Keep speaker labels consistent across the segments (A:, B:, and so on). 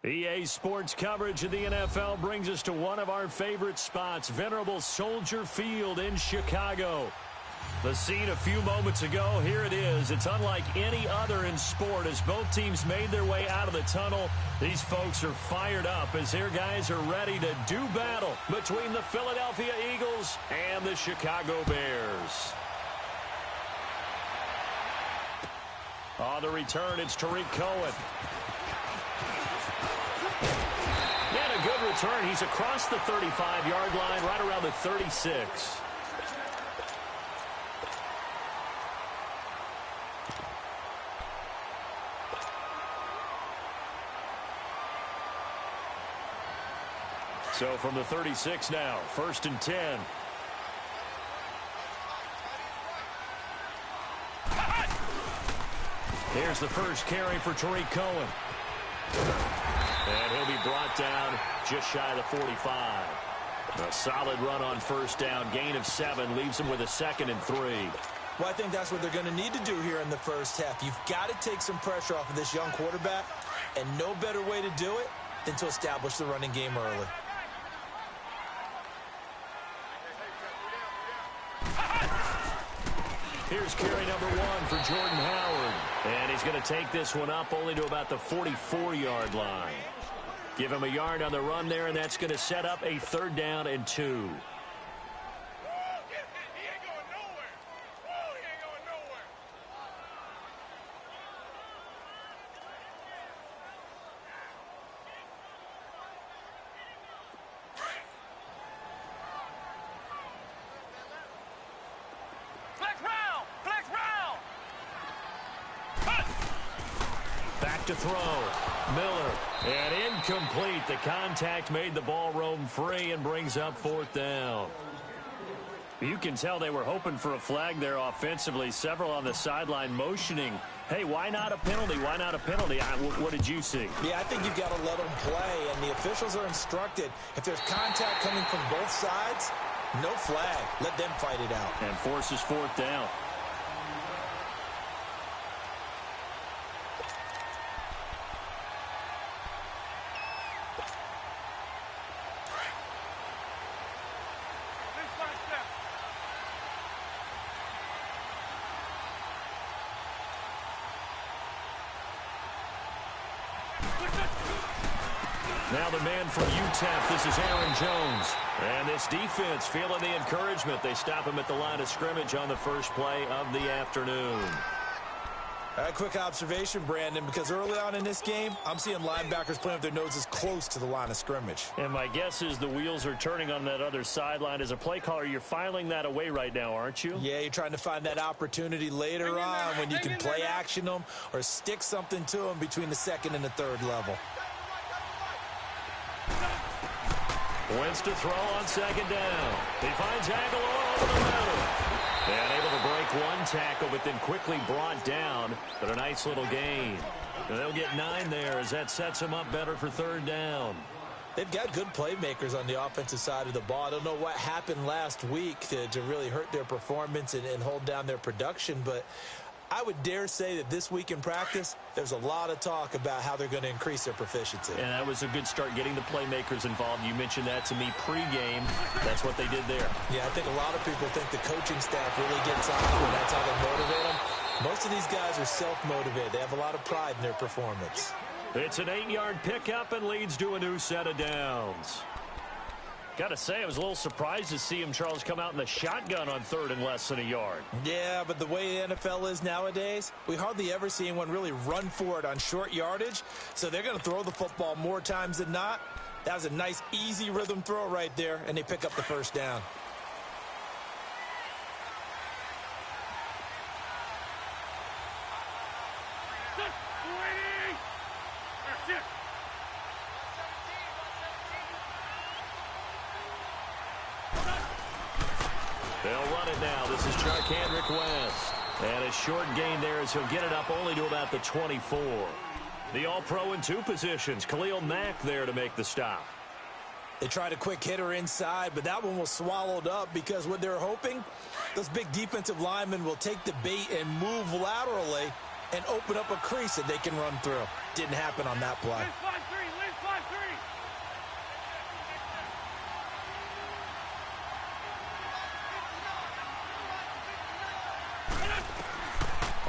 A: EA Sports coverage of the NFL brings us to one of our favorite spots, venerable Soldier Field in Chicago. The scene a few moments ago, here it is. It's unlike any other in sport as both teams made their way out of the tunnel. These folks are fired up as their guys are ready to do battle between the Philadelphia Eagles and the Chicago Bears. On the return, it's Tariq Cohen. And a good return. He's across the 35-yard line, right around the 36. So from the 36 now, 1st and 10. Here's the first carry for Tariq Cohen. And he'll be brought down just shy of the 45. A solid run on first down. Gain of 7 leaves him with a 2nd and 3.
B: Well, I think that's what they're going to need to do here in the first half. You've got to take some pressure off of this young quarterback, and no better way to do it than to establish the running game early.
A: Here's carry number 1 for Jordan Howard. And he's going to take this one up only to about the 44-yard line. Give him a yard on the run there, and that's going to set up a 3rd down and 2. To throw. Miller. And incomplete. The contact made the ball roam free and brings up 4th down. You can tell they were hoping for a flag there offensively. Several on the sideline motioning. Hey, why not a penalty? Why not a penalty? What did you see?
B: Yeah, I think you've got to let them play, and the officials are instructed. If there's contact coming from both sides, no flag. Let them fight it out.
A: And forces 4th down. Now the man from UTEP, this is Aaron Jones. And this defense feeling the encouragement. They stop him at the line of scrimmage on the first play of the afternoon.
B: A quick observation, Brandon, because early on in this game, I'm seeing linebackers playing with their noses close to the line of scrimmage.
A: And my guess is the wheels are turning on that other sideline. As a play caller, you're filing that away right now, aren't you?
B: Yeah, you're trying to find that opportunity later on when you can play action them or stick something to them between the 2nd and the 3rd level.
A: Wentz to throw on 2nd down. He finds Aguilar over the middle. And able to break one tackle, but then quickly brought down. But a nice little gain. And they'll get 9 there as that sets them up better for 3rd down.
B: They've got good playmakers on the offensive side of the ball. I don't know what happened last week to really hurt their performance and hold down their production, but I would dare say that this week in practice, there's a lot of talk about how they're going to increase their proficiency.
A: And that was a good start, getting the playmakers involved. You mentioned that to me pregame. That's what they did there.
B: Yeah, I think a lot of people think the coaching staff really gets on them, and that's how they motivate them. Most of these guys are self-motivated. They have a lot of pride in their performance.
A: It's an 8-yard pickup and leads to a new set of downs. Got to say, I was a little surprised to see him, Charles, come out in the shotgun on 3rd and less than a yard.
B: Yeah, but the way the NFL is nowadays, we hardly ever see anyone really run for it on short yardage. So they're going to throw the football more times than not. That was a nice, easy rhythm throw right there, and they pick up the 1st down.
A: They'll run it now. This is Charkandrick West. And a short gain there as he'll get it up only to about the 24. The All-Pro in 2 positions. Khalil Mack there to make the stop.
B: They tried a quick hitter inside, but that one was swallowed up because what they're hoping, those big defensive linemen will take the bait and move laterally and open up a crease that they can run through. Didn't happen on that play.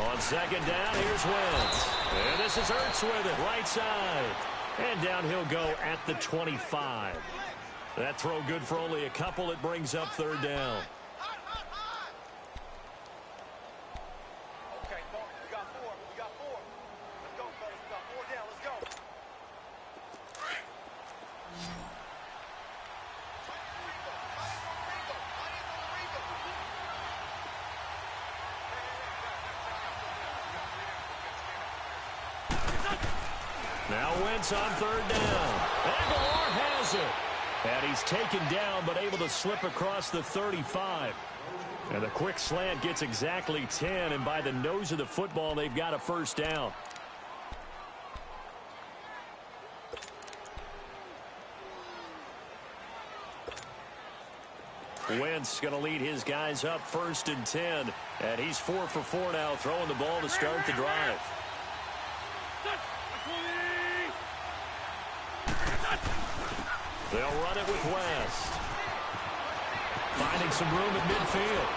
A: On second down, here's Wentz. And this is Ertz with it, right side. And down he'll go at the 25. That throw good for only a couple. It brings up third down.
C: Okay, we got four. Let's go, fellas. We got 4 down. Let's go.
A: Now Wentz on third down. Aguilar has it. And he's taken down but able to slip across the 35. And the quick slant gets exactly 10. And by the nose of the football, they've got a first down. Wentz going to lead his guys up 1st and 10. And he's 4 for 4 now, throwing the ball to start the drive. They'll run it with West. Finding some room at midfield.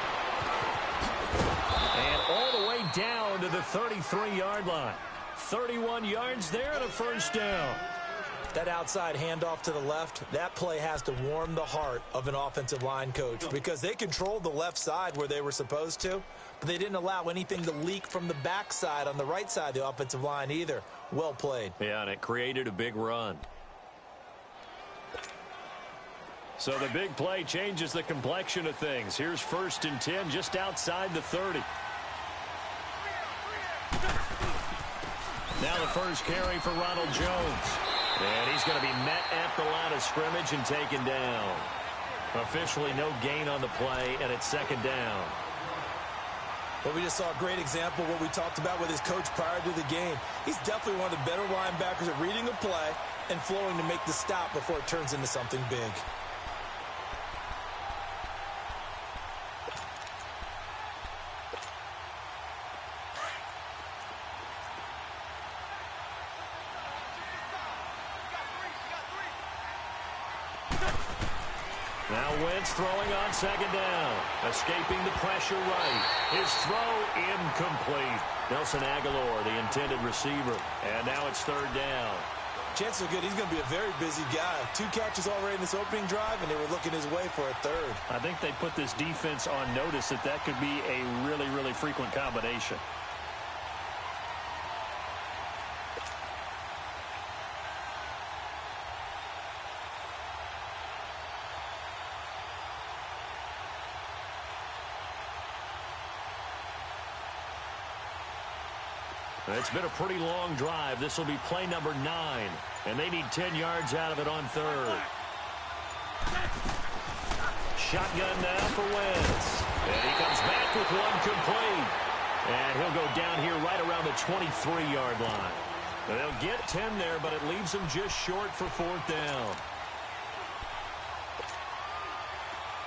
A: And all the way down to the 33-yard line. 31 yards there and a first down.
B: That outside handoff to the left, that play has to warm the heart of an offensive line coach because they controlled the left side where they were supposed to, but they didn't allow anything to leak from the backside on the right side of the offensive line either. Well played.
A: Yeah, and it created a big run. So the big play changes the complexion of things. Here's 1st and 10 just outside the 30. Now the first carry for Ronald Jones. And he's going to be met at the line of scrimmage and taken down. Officially no gain on the play, and it's 2nd down.
B: Well, we just saw a great example of what we talked about with his coach prior to the game. He's definitely one of the better linebackers at reading a play and flowing to make the stop before it turns into something big.
A: Now Wentz throwing on 2nd down. Escaping the pressure right. His throw incomplete. Nelson Aguilar, the intended receiver. And now it's 3rd down.
B: Chances are good he's going to be a very busy guy. 2 catches already in this opening drive, and they were looking his way for a 3rd.
A: I think they put this defense on notice that that could be a really, really frequent combination. It's been a pretty long drive. This will be play number 9. And they need 10 yards out of it on 3rd. Shotgun now for Wentz. And he comes back with one complete. And he'll go down here right around the 23-yard line. They'll get 10 there, but it leaves them just short for 4th down.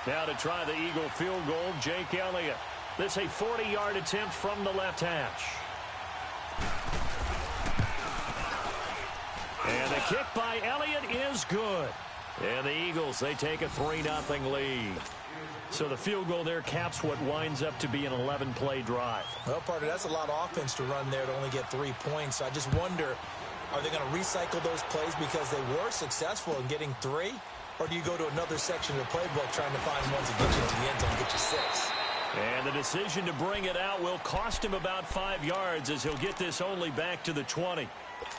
A: Now to try the Eagle field goal, Jake Elliott. This a 40-yard attempt from the left hash. And the kick by Elliott is good. And the Eagles, they take a 3-0 lead. So the field goal there caps what winds up to be an 11-play drive.
B: Well, partner, that's a lot of offense to run there to only get 3 points. So I just wonder, are they going to recycle those plays because they were successful in getting 3? Or do you go to another section of the playbook trying to find ones that get you into the end zone and get you 6?
A: And the decision to bring it out will cost him about 5 yards as he'll get this only back to the 20.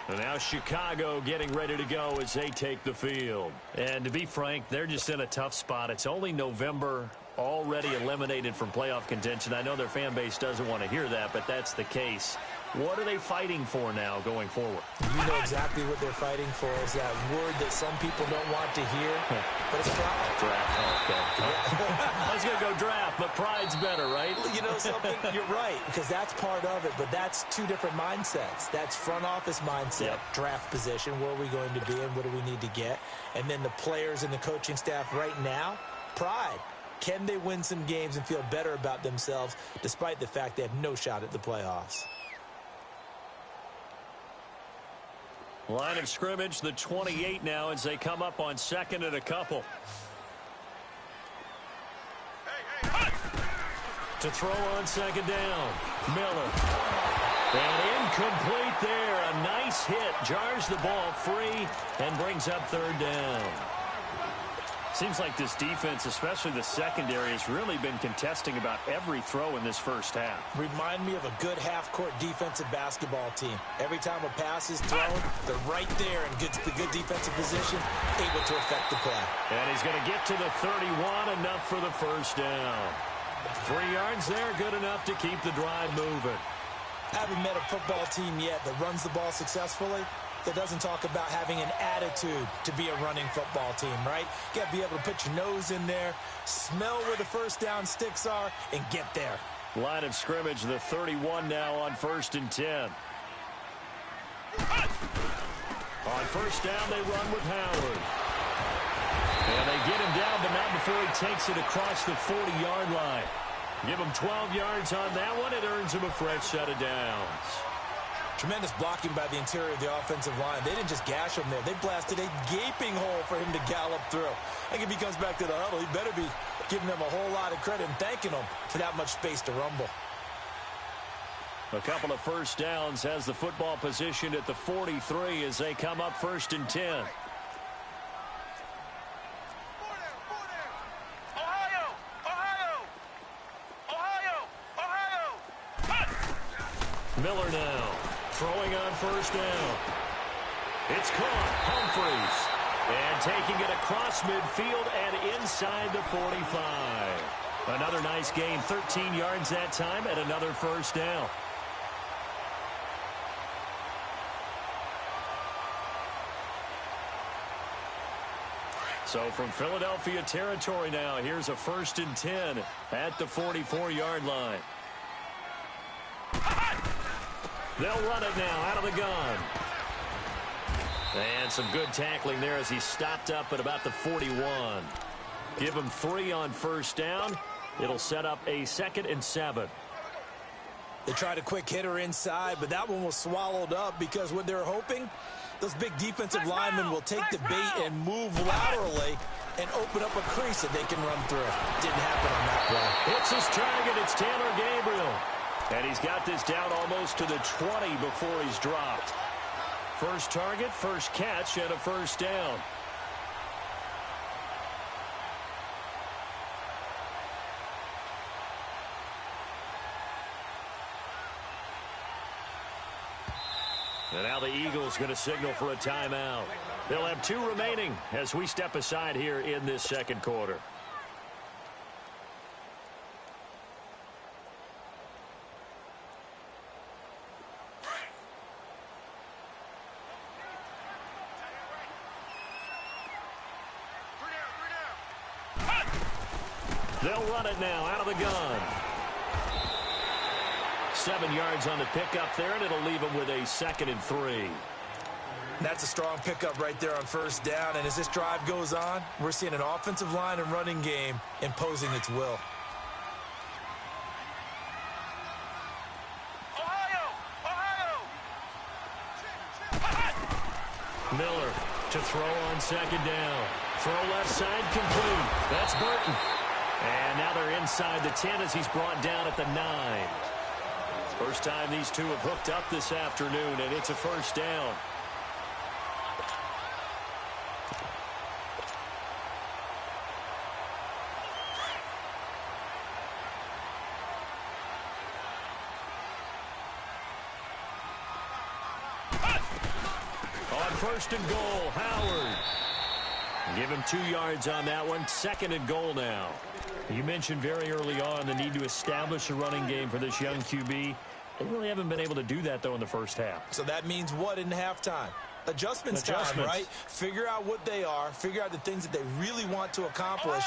A: And now Chicago getting ready to go as they take the field. And to be frank, they're just in a tough spot. It's only November, already eliminated from playoff contention. I know their fan base doesn't want to hear that, but that's the case. What are they fighting for now going forward?
B: You know exactly what they're fighting for. Is that word that some people don't want to hear, but it's pride.
A: Draft. I was going to go draft, but pride's better, right?
B: You know something? You're right, because that's part of it, but that's 2 different mindsets. That's front office mindset, draft position, where are we going to be and what do we need to get? And then the players and the coaching staff right now, pride. Can they win some games and feel better about themselves despite the fact they have no shot at the playoffs?
A: Line of scrimmage, the 28 now as they come up on 2nd and a couple. To throw on 2nd down. Miller. And incomplete there. A nice hit. Jars the ball free and brings up third down. Seems like this defense, especially the secondary, has really been contesting about every throw in this first half.
B: Remind me of a good half-court defensive basketball team. Every time a pass is thrown, they're right there in good defensive position, able to affect the play.
A: And he's going to get to the 31, enough for the first down. 3 yards there, good enough to keep the drive moving.
B: I haven't met a football team yet that runs the ball successfully that doesn't talk about having an attitude to be a running football team, right? You got to be able to put your nose in there, smell where the first down sticks are, and get there.
A: Line of scrimmage, the 31 now on 1st and 10. On first down, they run with Howard. And they get him down, but not before he takes it across the 40-yard line. Give him 12 yards on that one. It earns him a fresh set of downs.
B: Tremendous blocking by the interior of the offensive line. They didn't just gash him there. They blasted a gaping hole for him to gallop through. I think if he comes back to the huddle, he better be giving them a whole lot of credit and thanking them for that much space to rumble.
A: A couple of first downs, has the football positioned at the 43 as they come up 1st and 10. Miller now, throwing on first down. It's caught, Humphreys. And taking it across midfield and inside the 45. Another nice gain, 13 yards that time, and another first down. So from Philadelphia territory now, here's a 1st and 10 at the 44-yard line. They'll run it now out of the gun. And some good tackling there as he stopped up at about the 41. Give him 3 on first down. It'll set up a 2nd and 7.
B: They tried a quick hitter inside, but that one was swallowed up because what they're hoping, those big defensive linemen will take the bait and move laterally and open up a crease that they can run through. Didn't happen on that play.
A: Hits his target. It's Taylor Gabriel. And he's got this down almost to the 20 before he's dropped. First target, first catch, and a first down. And now the Eagles going to signal for a timeout. They'll have 2 remaining as we step aside here in this second quarter. They'll run it now out of the gun. 7 yards on the pickup there, and it'll leave them with a 2nd and 3.
B: That's a strong pickup right there on first down. And as this drive goes on, we're seeing an offensive line and running game imposing its will.
A: Miller to throw on 2nd down. Throw left side complete. That's Burton. And now they're inside the 10 as he's brought down at the 9. First time these two have hooked up this afternoon, and it's a first down. On 1st and goal, Howard. Give him 2 yards on that one. 2nd and goal now. You mentioned very early on the need to establish a running game for this young QB. They really haven't been able to do that, though, in the first half.
B: So that means what in halftime? Adjustments time, right? Figure out what they are. Figure out the things that they really want to accomplish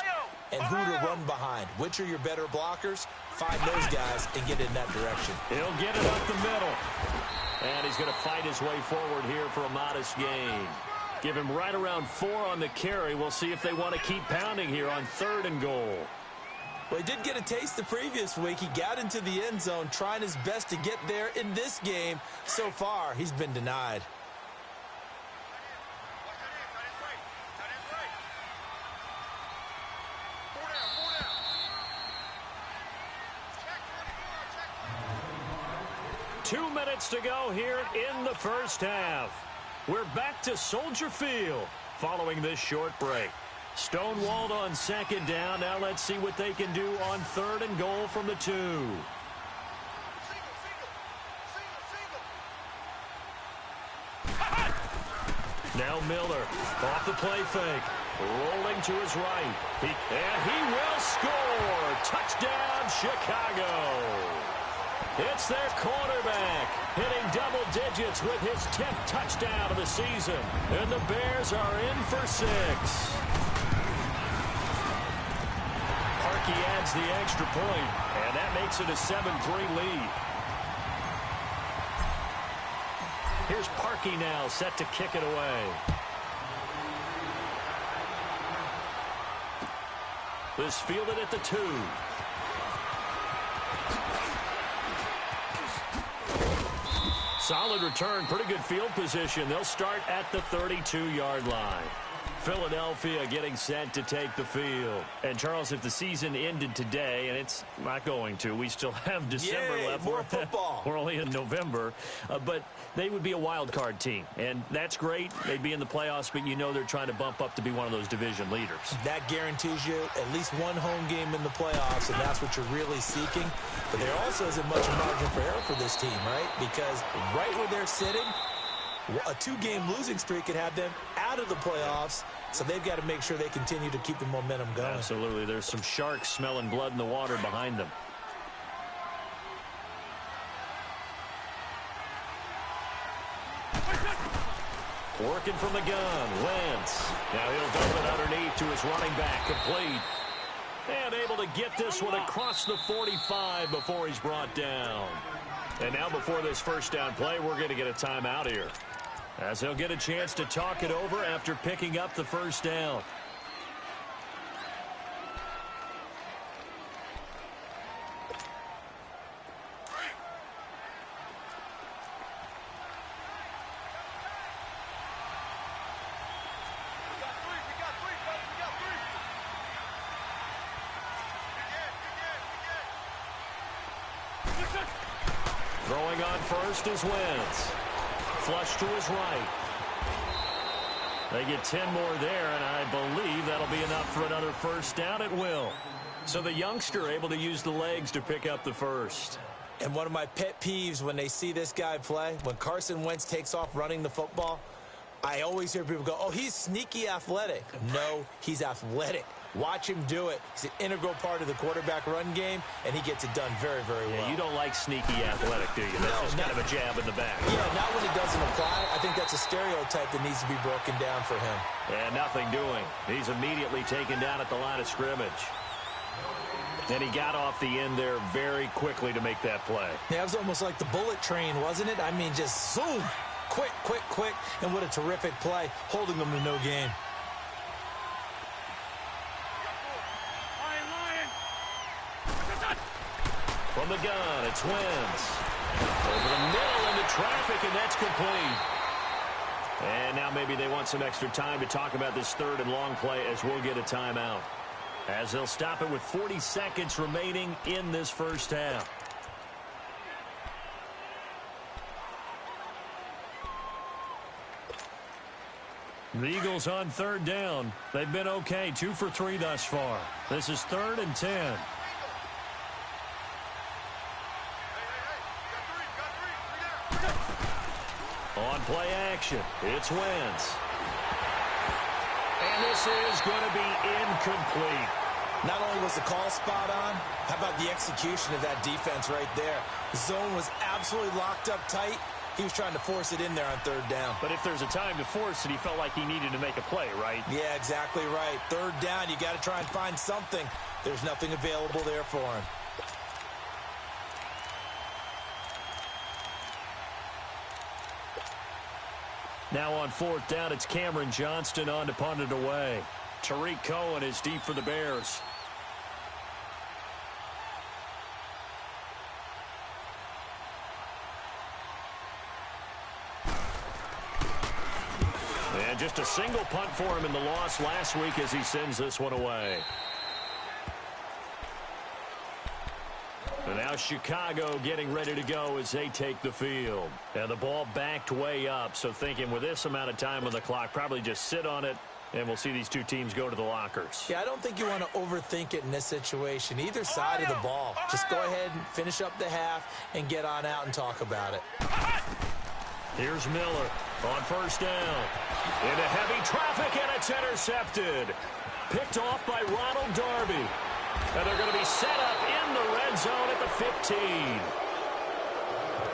B: and who to run behind. Which are your better blockers? Find those guys and get in that direction.
A: He'll get it up the middle. And he's going to fight his way forward here for a modest gain. Give him right around 4 on the carry. We'll see if they want to keep pounding here on 3rd and goal.
B: Well, he did get a taste the previous week. He got into the end zone trying his best to get there in this game. So far, he's been denied.
A: 2 minutes to go here in the first half. We're back to Soldier Field following this short break. Stonewalled on second down. Now let's see what they can do on 3rd and goal from the 2. Now Miller off the play fake. Rolling to his right. And he will score. Touchdown, Chicago. It's their quarterback hitting double digits with his 10th touchdown of the season. And the Bears are in for 6. Parkey adds the extra point, and that makes it a 7-3 lead. Here's Parkey now set to kick it away. This fielded at the 2. Solid return, pretty good field position. They'll start at the 32-yard line. Philadelphia getting set to take the field. And, Charles, if the season ended today, and it's not going to, we still have December left.
B: More football.
A: We're only in November. But they would be a wild card team. And that's great. They'd be in the playoffs, but you know they're trying to bump up to be one of those division leaders.
B: That guarantees you at least one home game in the playoffs, and that's what you're really seeking. But there also isn't much margin for error for this team, right? Because right where they're sitting, a 2-game losing streak could have them out of the playoffs, so they've got to make sure they continue to keep the momentum going.
A: Absolutely. There's some sharks smelling blood in the water behind them. Working from the gun, Wentz. Now he'll dump it underneath to his running back, complete. And able to get this one across the 45 before he's brought down. And now before this first down play, we're going to get a timeout here, as he'll get a chance to talk it over after picking up the first down. Throwing on first is Wentz. Flush to his right. They get 10 more there, and I believe that'll be enough for another first down. It will. So the youngster able to use the legs to pick up the first.
B: And one of my pet peeves when they see this guy play, when Carson Wentz takes off running the football, I always hear people go, oh, he's sneaky athletic. No, he's athletic. Watch him do it. He's an integral part of the quarterback run game, and he gets it done very, very well.
A: You don't like sneaky athletic, do you? That's just kind of a jab in the back.
B: Yeah, not when it doesn't apply. I think that's a stereotype that needs to be broken down for him.
A: And nothing doing. He's immediately taken down at the line of scrimmage. And he got off the end there very quickly to make that play.
B: Yeah, it was almost like the bullet train, wasn't it? I mean, just zoom. Quick, quick, quick. And what a terrific play, holding them to no gain.
A: From the gun, it's Wentz. Over the middle into traffic, and that's complete. And now maybe they want some extra time to talk about this 3rd and long play, as we'll get a timeout, as they'll stop it with 40 seconds remaining in this first half. The Eagles on 3rd down. They've been okay, 2 for 3 thus far. This is 3rd and 10. On play action, it's Wentz. And this is going to be incomplete.
B: Not only was the call spot on, how about the execution of that defense right there? The zone was absolutely locked up tight. He was trying to force it in there on 3rd down.
A: But if there's a time to force it, he felt like he needed to make a play, right?
B: Yeah, exactly right. 3rd down, you got to try and find something. There's nothing available there for him.
A: Now on 4th down, it's Cameron Johnston on to punt it away. Tariq Cohen is deep for the Bears. And just a single punt for him in the loss last week as he sends this one away. And now Chicago getting ready to go as they take the field. And the ball backed way up, so thinking with this amount of time on the clock, probably just sit on it, and we'll see these two teams go to the lockers.
B: Yeah, I don't think you want to overthink it in this situation. Either side of the ball. Just go ahead and finish up the half and get on out and talk about it.
A: Here's Miller on first down. Into heavy traffic, and it's intercepted. Picked off by Ronald Darby. And they're going to be set up in the red zone at the 15.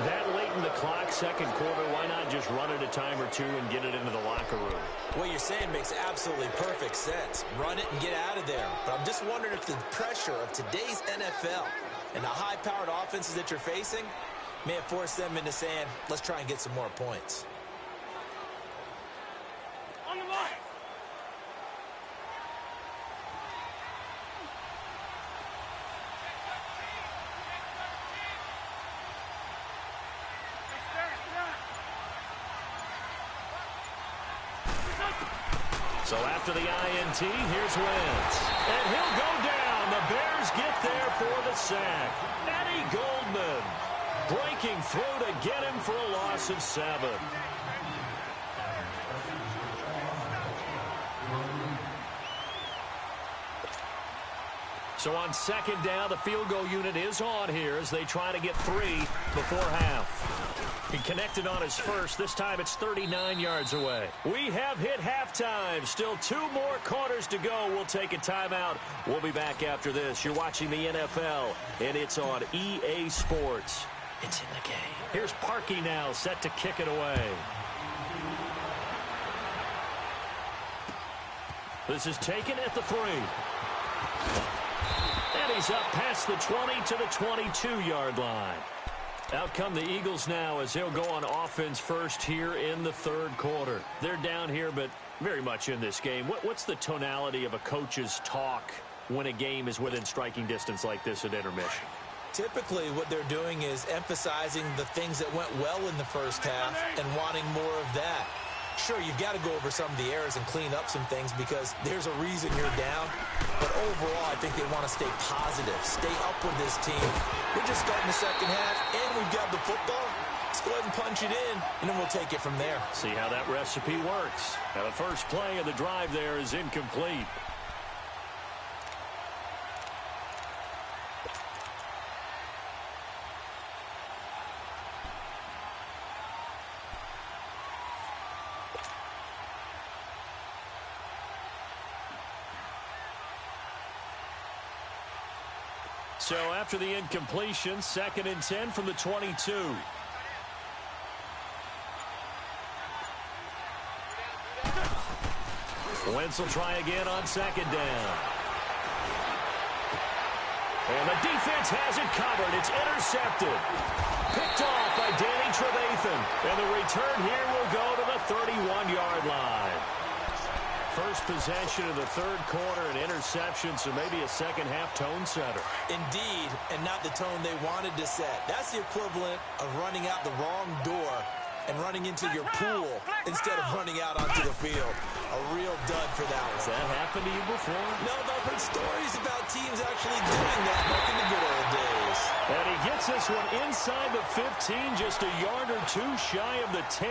A: That late in the clock, second quarter, why not just run it a time or two and get it into the locker room?
B: What you're saying makes absolutely perfect sense. Run it and get out of there. But I'm just wondering if the pressure of today's NFL and the high-powered offenses that you're facing may have forced them into saying, let's try and get some more points.
C: On the line.
A: So after the INT, here's Wentz. And he'll go down. The Bears get there for the sack. Eddie Goldman breaking through to get him for a loss of 7. So on second down, the field goal unit is on here as they try to get 3 before half. He connected on his first. This time it's 39 yards away. We have hit halftime. Still 2 more quarters to go. We'll take a timeout. We'll be back after this. You're watching the NFL, and it's on EA Sports. It's in the game. Here's Parkey now, set to kick it away. This is taken at the 3. And he's up past the 20 to the 22-yard line. Out come the Eagles now as they'll go on offense first here in the third quarter. They're down here, but very much in this game. What's the tonality of a coach's talk when a game is within striking distance like this at intermission?
B: Typically, what they're doing is emphasizing the things that went well in the first half and wanting more of that. Sure, you've got to go over some of the errors and clean up some things because there's a reason you're down. But overall, I think they want to stay positive, stay up with this team. We're just starting the second half, and we've got the football. Let's go ahead and punch it in, and then we'll take it from there.
A: See how that recipe works. Now, the first play of the drive there is incomplete. So after the incompletion, 2nd and 10 from the 22. Wentz will try again on 2nd down. And the defense has it covered. It's intercepted. Picked off by Danny Trevathan. And the return here will go to the 31-yard line. First possession of the third quarter, an interception, so maybe a second-half tone setter.
B: Indeed, and not the tone they wanted to set. That's the equivalent of running out the wrong door and running into your pool instead of running out onto the field. A real dud for that one.
A: Has that happened to you before?
B: No, but I've heard stories about teams actually doing that back in the good old days.
A: And he gets this one inside the 15, just a yard or 2 shy of the 10.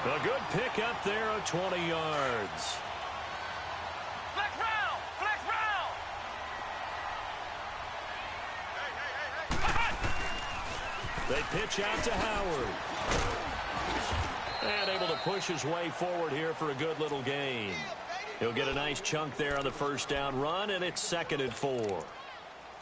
A: A good pick up there of 20 yards.
C: Flex round! Flex round!
A: They pitch out to Howard. And able to push his way forward here for a good little gain. He'll get a nice chunk there on the first down run, and it's 2nd and 4.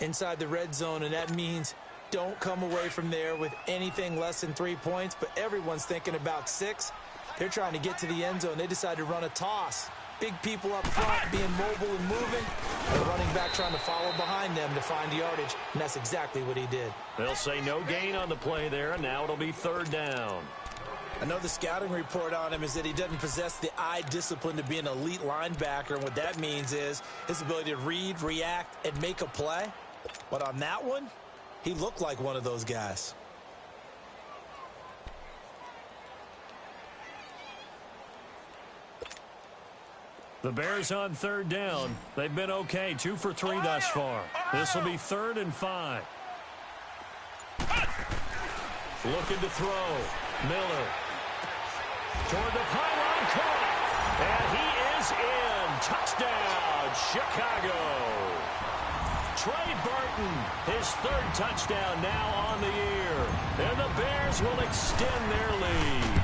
B: Inside the red zone, and that means don't come away from there with anything less than 3 points, but everyone's thinking about 6. They're trying to get to the end zone. They decide to run a toss. Big people up front being mobile and moving. The running back trying to follow behind them to find yardage, and that's exactly what he did.
A: They'll say no gain on the play there, and now it'll be 3rd down.
B: I know the scouting report on him is that he doesn't possess the eye discipline to be an elite linebacker, and what that means is his ability to read, react, and make a play. But on that one, he looked like one of those guys.
A: The Bears on 3rd down. They've been okay, 2 for 3 thus far. This will be 3rd and 5. Looking to throw. Miller. Toward the pylon, caught. And he is in. Touchdown, Chicago. Trey Burton, his third touchdown now on the year. And the Bears will extend their lead.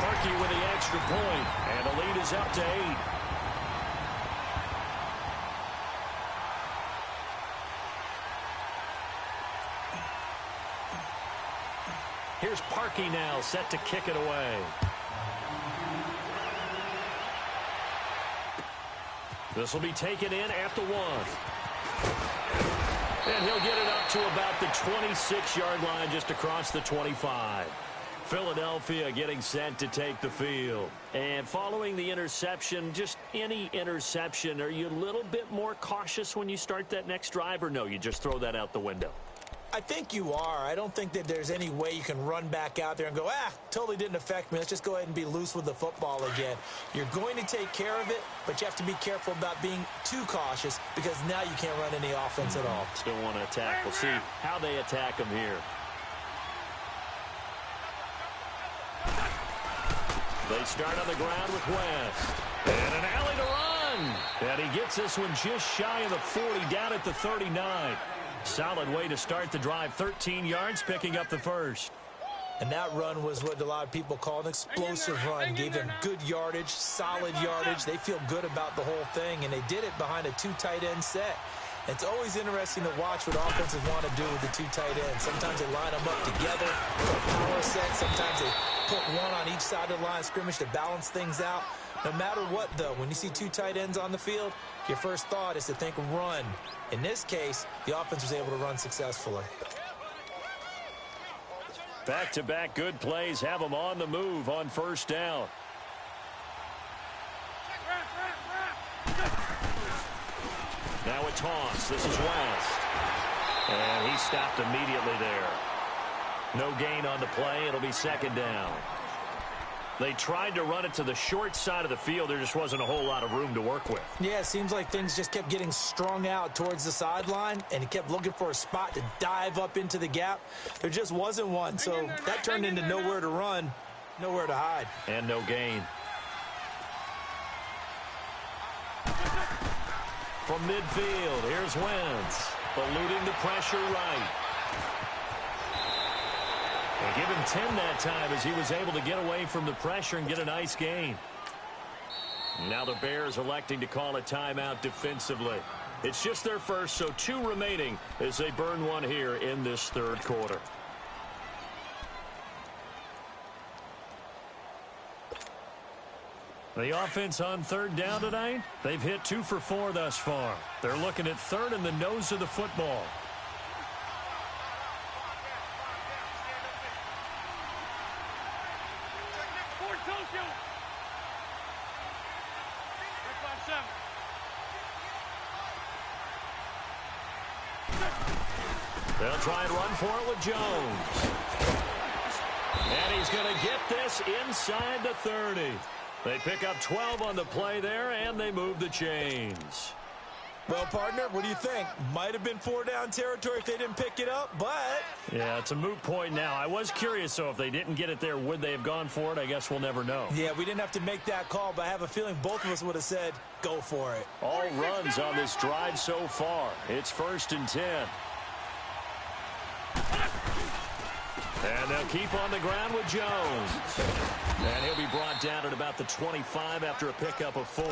A: Parkey with the extra point, and the lead is up to 8. Here's Parkey now, set to kick it away. This will be taken in at the 1. And he'll get it up to about the 26-yard line, just across the 25. Philadelphia getting set to take the field. And following the interception, just any interception, are you a little bit more cautious when you start that next drive, or no, you just throw that out the window?
B: I think you are. I don't think that there's any way you can run back out there and go, totally didn't affect me. Let's just go ahead and be loose with the football again. You're going to take care of it, but you have to be careful about being too cautious because now you can't run any offense at all.
A: Still want to attack. We'll see how they attack him here. They start on the ground with West. And an alley to run. And he gets this one just shy of the 40, down at the 39. Solid way to start the drive. 13 yards, picking up the first.
B: And that run was what a lot of people call an explosive run. Gave them good yardage, solid yardage. They feel good about the whole thing, and they did it behind a 2 tight end set. It's always interesting to watch what offenses want to do with the 2 tight ends. Sometimes they line them up together for a power set. Sometimes they put one on each side of the line of scrimmage to balance things out. No matter what, though, when you see 2 tight ends on the field, your first thought is to think run. In this case, the offense was able to run successfully.
A: Back-to-back good plays have them on the move on first down. Now a toss. This is West. And he stopped immediately there. No gain on the play. It'll be second down. They tried to run it to the short side of the field. There just wasn't a whole lot of room to work with.
B: Yeah, it seems like things just kept getting strung out towards the sideline, and he kept looking for a spot to dive up into the gap. There just wasn't one, so that turned into nowhere to run, nowhere to hide.
A: And no gain. From midfield, here's Wentz, eluding the pressure right. They give him 10 that time as he was able to get away from the pressure and get a nice gain. Now the Bears electing to call a timeout defensively. It's just their first, so 2 remaining as they burn one here in this third quarter. The offense on third down tonight, they've hit 2 for 4 thus far. They're looking at third in the nose of the football. They'll try and run for it with Jones. And he's going to get this inside the 30. They pick up 12 on the play there, and they move the chains.
B: Well, partner, what do you think? Might have been 4-down territory if they didn't pick it up, but...
A: Yeah, it's a moot point now. I was curious, so if they didn't get it there, would they have gone for it? I guess we'll never know.
B: Yeah, we didn't have to make that call, but I have a feeling both of us would have said, go for it.
A: All runs on this drive so far. It's 1st and 10. And they'll keep on the ground with Jones. And he'll be brought down at about the 25 after a pickup of 4.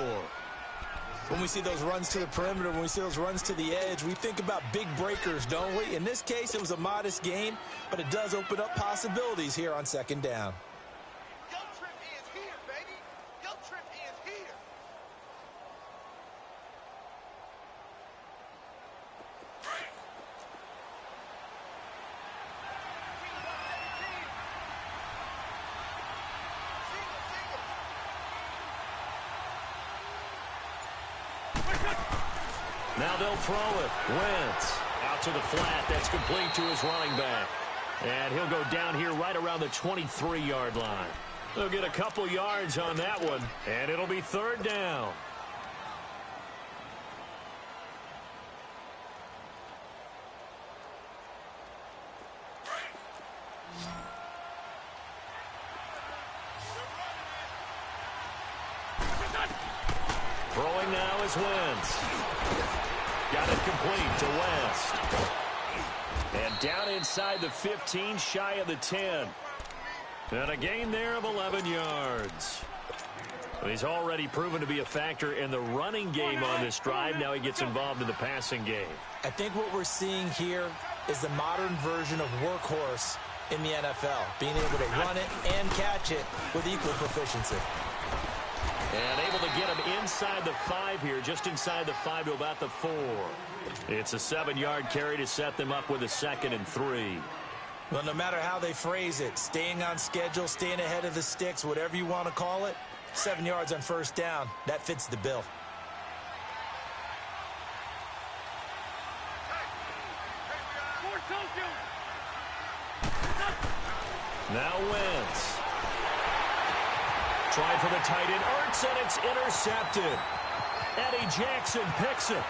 B: When we see those runs to the perimeter, when we see those runs to the edge, we think about big breakers, don't we? In this case, it was a modest gain, but it does open up possibilities here on second down.
C: Yo trip is here, baby. Yo trip is here.
A: Now they'll throw it. Wentz out to the flat. That's complete to his running back. And he'll go down here right around the 23-yard line. They'll get a couple yards on that one, and it'll be third down. Throwing now is Wentz. Got it complete to West. And down inside the 15, shy of the 10. And a gain there of 11 yards. He's already proven to be a factor in the running game on this drive. Now he gets involved in the passing game.
B: I think what we're seeing here is the modern version of workhorse in the NFL, being able to run it and catch it with equal proficiency.
A: And able to get him inside the 5 here, just inside the 5 to about the 4. It's a 7-yard carry to set them up with a 2nd and 3.
B: Well, no matter how they phrase it, staying on schedule, staying ahead of the sticks, whatever you want to call it, 7 yards on first down, that fits the bill.
A: Now Wentz. Trying for the tight end, Ertz, and it's intercepted. Eddie Jackson picks it.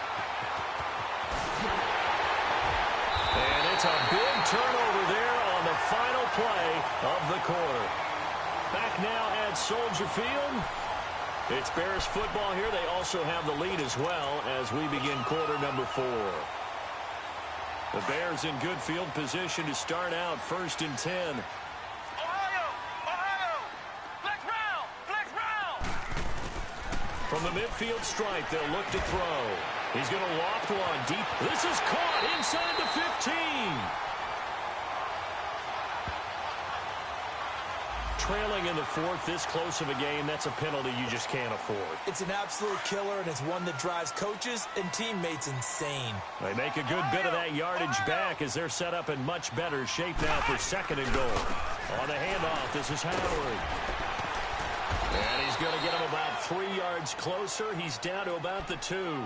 A: And it's a big turnover there on the final play of the quarter. Back now at Soldier Field. It's Bears football here. They also have the lead as well as we begin quarter number 4. The Bears in good field position to start out 1st and 10. From the midfield stripe, they'll look to throw. He's going to loft one deep. This is caught inside the 15. Trailing in the 4th, this close of a game, that's a penalty you just can't afford.
B: It's an absolute killer, and it's one that drives coaches and teammates insane.
A: They make a good bit of that yardage back as they're set up in much better shape now for 2nd and goal. On the handoff, this is Howard. And he's going to get him about 3 yards closer. He's down to about the 2.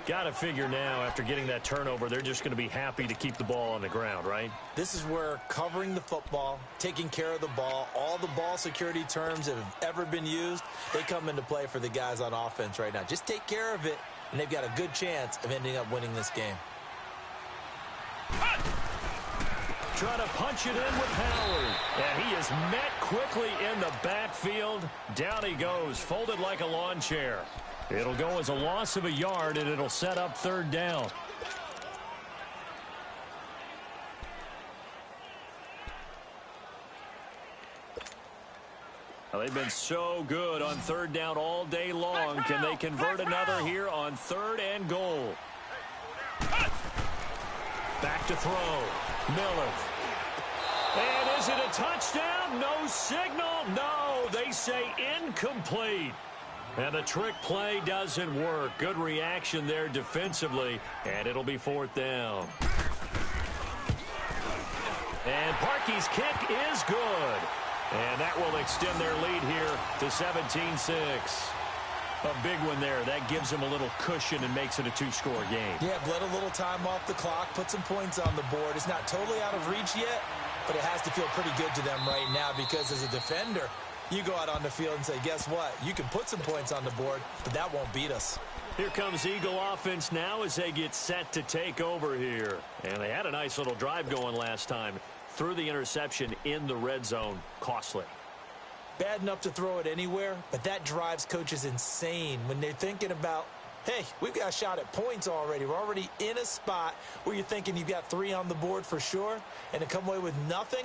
A: Got to figure now, after getting that turnover, they're just going to be happy to keep the ball on the ground, right?
B: This is where covering the football, taking care of the ball, all the ball security terms that have ever been used, they come into play for the guys on offense right now. Just take care of it, and they've got a good chance of ending up winning this game.
A: Trying to punch it in with Howard. And he is met quickly in the backfield. Down he goes, folded like a lawn chair. It'll go as a loss of a yard, and it'll set up 3rd down. Well, they've been so good on 3rd down all day long. Can they convert another here on 3rd and goal? Back to throw. Miller. And is it a touchdown? No signal. No, they say incomplete. And the trick play doesn't work. Good reaction there defensively, and it'll be 4th down. And Parkey's kick is good. And that will extend their lead here to 17-6. A big one there. That gives them a little cushion and makes it a 2-score game.
B: Yeah, bled a little time off the clock, put some points on the board. It's not totally out of reach yet, but it has to feel pretty good to them right now because as a defender, you go out on the field and say, guess what? You can put some points on the board, but that won't beat us.
A: Here comes Eagle offense now as they get set to take over here. And they had a nice little drive going last time. Threw the interception in the red zone. Costly.
B: Bad enough to throw it anywhere, but that drives coaches insane when they're thinking about, hey, we've got a shot at points already. We're already in a spot where you're thinking you've got 3 on the board for sure, and to come away with nothing,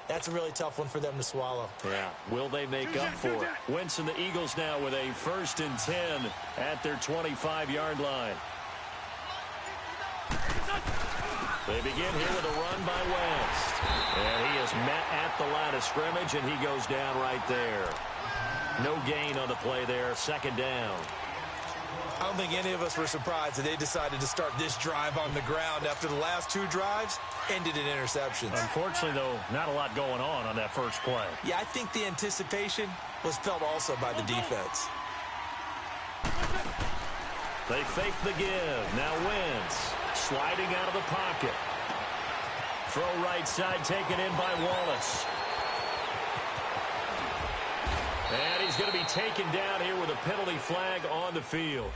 B: that's a really tough one for them to swallow.
A: Yeah. Will they make up for it? Wentz and the Eagles now with a 1st and 10 at their 25-yard line. They begin here with a run by West. And he is met at the line of scrimmage, and he goes down right there. No gain on the play there. 2nd down.
B: I don't think any of us were surprised that they decided to start this drive on the ground after the last 2 drives ended in interceptions.
A: Unfortunately, though, not a lot going on that first play.
B: Yeah, I think the anticipation was felt also by the defense.
A: They fake the give. Now Wentz sliding out of the pocket. Throw right side taken in by Wallace. And he's going to be taken down here with a penalty flag on the field.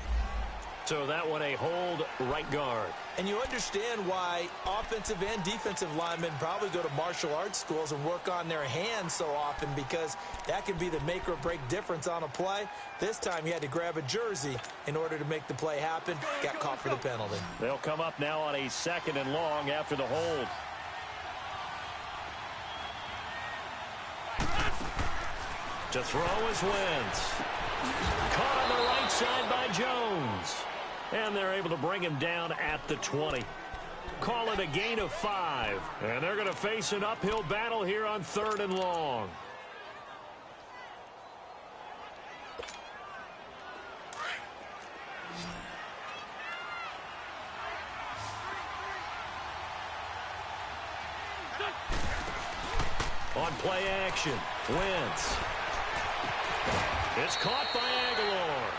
A: So that one a hold right guard.
B: And you understand why offensive and defensive linemen probably go to martial arts schools and work on their hands so often, because that can be the make or break difference on a play. This time he had to grab a jersey in order to make the play happen. Got caught for the penalty.
A: They'll come up now on a 2nd and long after the hold. To throw is Wentz. Caught on the right side by Jones. And they're able to bring him down at the 20. Call it a gain of 5. And they're going to face an uphill battle here on 3rd and long. On play action, Wentz. It's caught by Aguilar.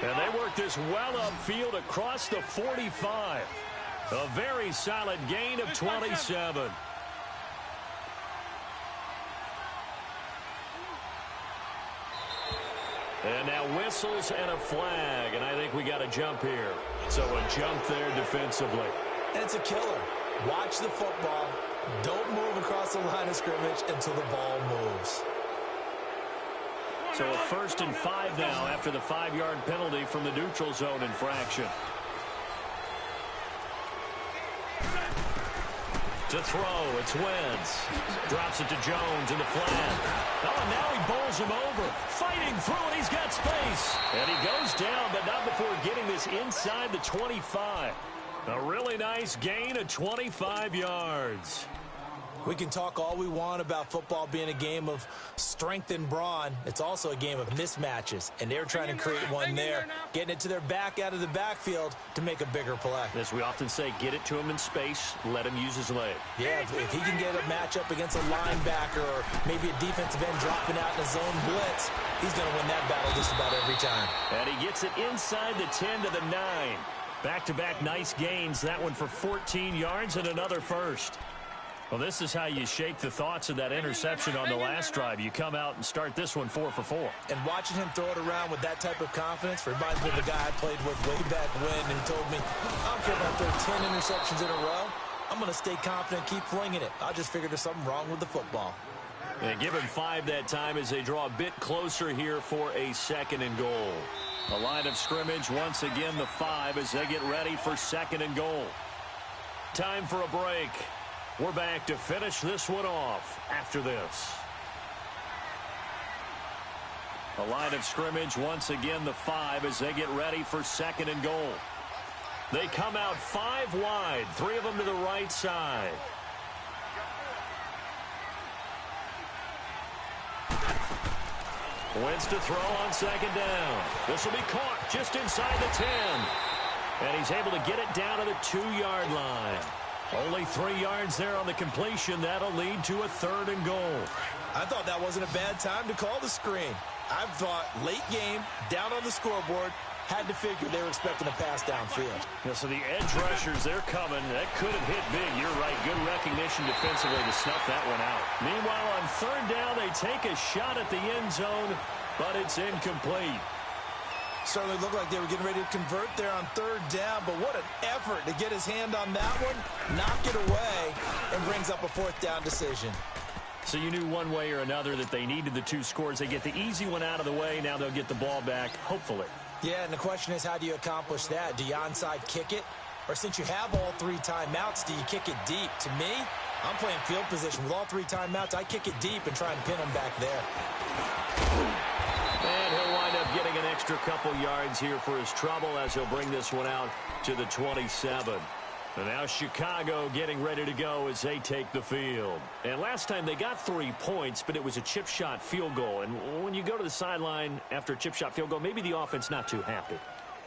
A: And they work this well upfield across the 45. A very solid gain of 27. And now whistles and a flag, and I think we got a jump here. So a jump there defensively.
B: And it's a killer. Watch the football. Don't move across the line of scrimmage until the ball moves.
A: So a 1st and 5 now after the 5-yard penalty from the neutral zone infraction. To throw, it's Wentz. Drops it to Jones in the flat. Oh, and now he bowls him over. Fighting through, and he's got space. And he goes down, but not before getting this inside the 25. A really nice gain of 25 yards.
B: We can talk all we want about football being a game of strength and brawn. It's also a game of mismatches, and they're trying to create one there, getting it to their back out of the backfield to make a bigger play.
A: As we often say, get it to him in space, let him use his leg.
B: Yeah, if he can get a matchup against a linebacker or maybe a defensive end dropping out in a zone blitz, he's going to win that battle just about every time.
A: And he gets it inside the 10 to the 9. Back-to-back nice gains, that one for 14 yards and another first. Well, this is how you shake the thoughts of that interception on the last drive. You come out and start this one 4 for 4.
B: And watching him throw it around with that type of confidence reminds me of the guy I played with way back when, and he told me, I don't care if I throw 10 interceptions in a row. I'm going to stay confident, keep flinging it. I just figured there's something wrong with the football.
A: And give him 5 that time as they draw a bit closer here for a 2nd and goal. A line of scrimmage, once again the 5 as they get ready for 2nd and goal. Time for a break. We're back to finish this one off after this. A line of scrimmage, once again the 5 as they get ready for 2nd and goal. They come out 5 wide, 3 of them to the right side. Wentz to throw on 2nd down. This will be caught just inside the 10. And he's able to get it down to the 2-yard line. Only 3 yards there on the completion. That'll lead to a 3rd and goal.
B: I thought that wasn't a bad time to call the screen. I thought late game, down on the scoreboard, had to figure they were expecting a pass downfield.
A: Yeah, so the edge rushers, they're coming. That could have hit big. You're right. Good recognition defensively to snuff that one out. Meanwhile, on 3rd down, they take a shot at the end zone, but it's incomplete.
B: Certainly looked like they were getting ready to convert there on 3rd down, but what an effort to get his hand on that one, knock it away, and brings up a 4th down decision.
A: So you knew one way or another that they needed the 2 scores. They get the easy one out of the way. Now they'll get the ball back, hopefully. Yeah,
B: and the question is, how do you accomplish that? Do you onside kick it? Or since you have all 3 timeouts, do you kick it deep? To me, I'm playing field position. With all 3 timeouts, I kick it deep and try and pin them back there.
A: And he'll wind up getting an extra couple yards here for his trouble as he'll bring this one out to the 27. And now Chicago getting ready to go as they take the field. And last time they got 3 points, but it was a chip shot field goal. And when you go to the sideline after a chip shot field goal, maybe the offense not too happy.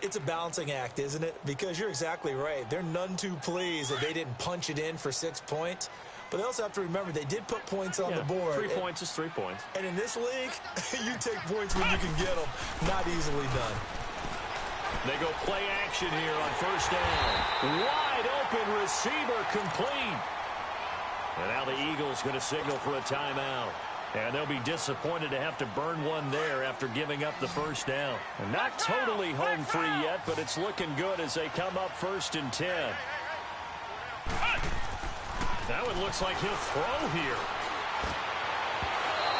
B: It's a balancing act, isn't it? Because you're exactly right. They're none too pleased that they didn't punch it in for 6 points. But they also have to remember they did put points on the board.
A: 3 points is 3 points.
B: And in this league, you take points when you can get them. Not easily done.
A: They go play action here on 1st down. Wide open receiver complete. And now the Eagles going to signal for a timeout. And they'll be disappointed to have to burn one there after giving up the first down. And not totally home free yet, but it's looking good as they come up 1st and 10. That one looks like he'll throw here.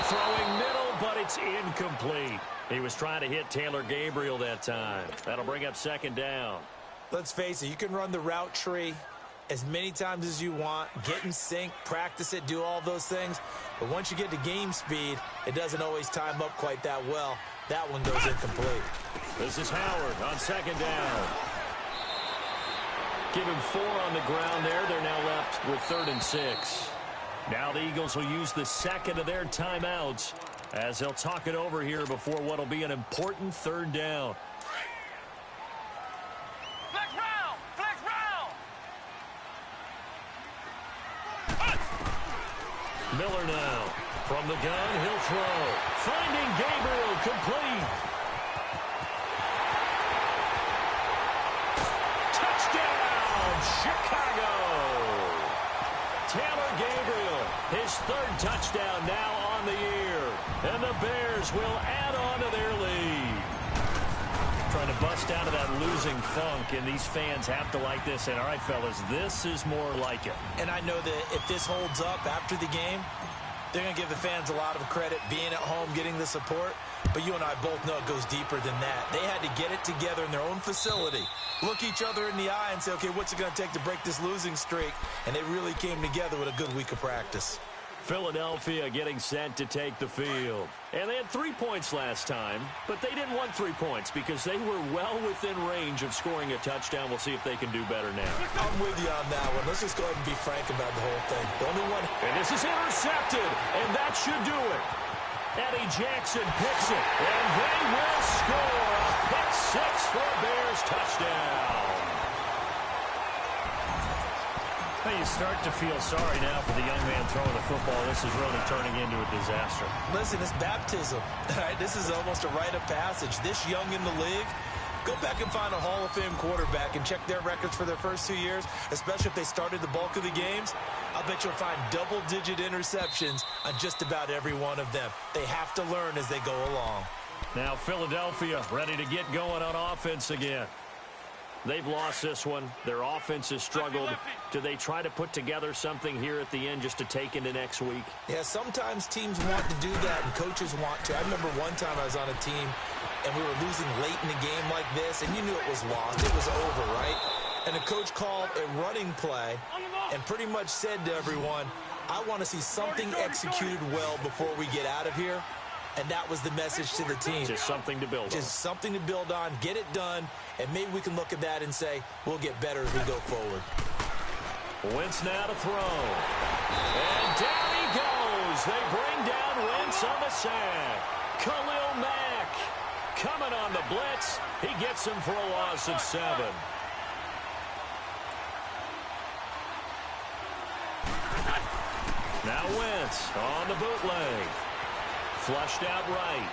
A: Throwing middle, but it's incomplete. He was trying to hit Taylor Gabriel that time. That'll bring up 2nd down.
B: Let's face it, you can run the route tree as many times as you want, get in sync, practice it, do all those things. But once you get to game speed, it doesn't always time up quite that well. That one goes incomplete.
A: This is Howard on 2nd down. Give him 4 on the ground there. They're now left with 3rd and 6. Now the Eagles will use the 2nd of their timeouts as they'll talk it over here before what will be an important 3rd down.
C: Flex round! Flex round!
A: Miller now from the gun. He'll throw. Finding Gabriel, complete. Touchdown, Chicago. Taylor Gabriel, his 3rd touchdown now on the year. And the Bears will add on to their lead. Trying to bust out of that losing funk, and these fans have to like this. And all right, fellas, this is more like it.
B: And I know that if this holds up after the game, they're going to give the fans a lot of credit being at home, getting the support. But you and I both know it goes deeper than that. They had to get it together in their own facility, look each other in the eye and say, okay, what's it going to take to break this losing streak? And they really came together with a good week of practice.
A: Philadelphia getting set to take the field. And they had 3 points last time, but they didn't want 3 points because they were well within range of scoring a touchdown. We'll see if they can do better now.
B: I'm with you on that one. Let's just go ahead and be frank about the whole thing. The only one.
A: And this is intercepted, and that should do it. Eddie Jackson picks it, and they will score a pick 6 for a Bears touchdown. Well, you start to feel sorry now for the young man throwing the football. This is really turning into a disaster.
B: Listen, it's baptism. Right? This is almost a rite of passage. This young in the league, go back and find a Hall of Fame quarterback and check their records for their first 2 years, especially if they started the bulk of the games. I'll bet you'll find double-digit interceptions on just about every one of them. They have to learn as they go along.
A: Now Philadelphia ready to get going on offense again. They've lost this one. Their offense has struggled. Do they try to put together something here at the end just to take into next week?
B: Yeah, sometimes teams want to do that and coaches want to. I remember one time I was on a team and we were losing late in the game like this, and you knew it was lost. It was over, right? And the coach called a running play and pretty much said to everyone, I want to see something executed well before we get out of here. And that was the message to the team.
A: Just something to build on.
B: Just something to build on, get it done, and maybe we can look at that and say, we'll get better as we go forward.
A: Wentz now to throw. And down he goes. They bring down Wentz on the sack. Khalil Mack coming on the blitz. He gets him for a loss of 7. Now Wentz on the bootleg. Flushed out right.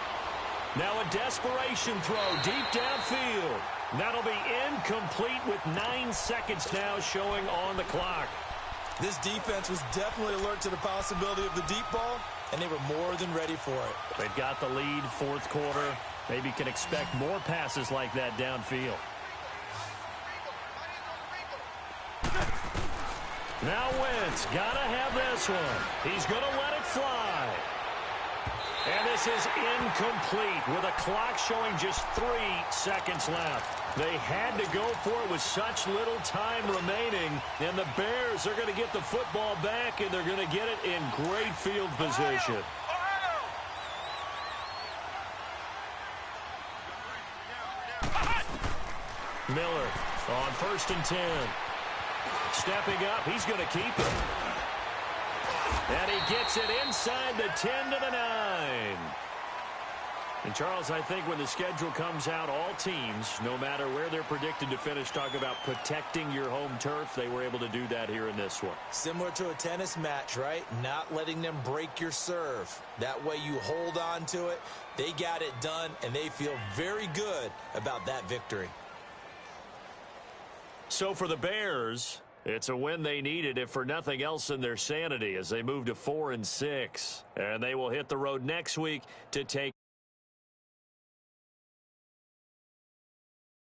A: Now a desperation throw deep downfield. That'll be incomplete with 9 seconds now showing on the clock.
B: This defense was definitely alert to the possibility of the deep ball, and they were more than ready for it.
A: They've got the lead, 4th quarter. Maybe can expect more passes like that downfield. Now Wentz, gotta have this one. He's gonna let it fly. And this is incomplete with a clock showing just 3 seconds left. They had to go for it with such little time remaining. And the Bears are going to get the football back, and they're going to get it in great field position. Miller on 1st and 10. Stepping up, he's going to keep it. And he gets it inside the 10 to the 9. And, Charles, I think when the schedule comes out, all teams, no matter where they're predicted to finish, talk about protecting your home turf. They were able to do that here in this one.
B: Similar to a tennis match, right? Not letting them break your serve. That way you hold on to it. They got it done, and they feel very good about that victory.
A: So for the Bears, It's a win they needed, if for nothing else in their sanity, as they move to 4-6. And they will hit the road next week to take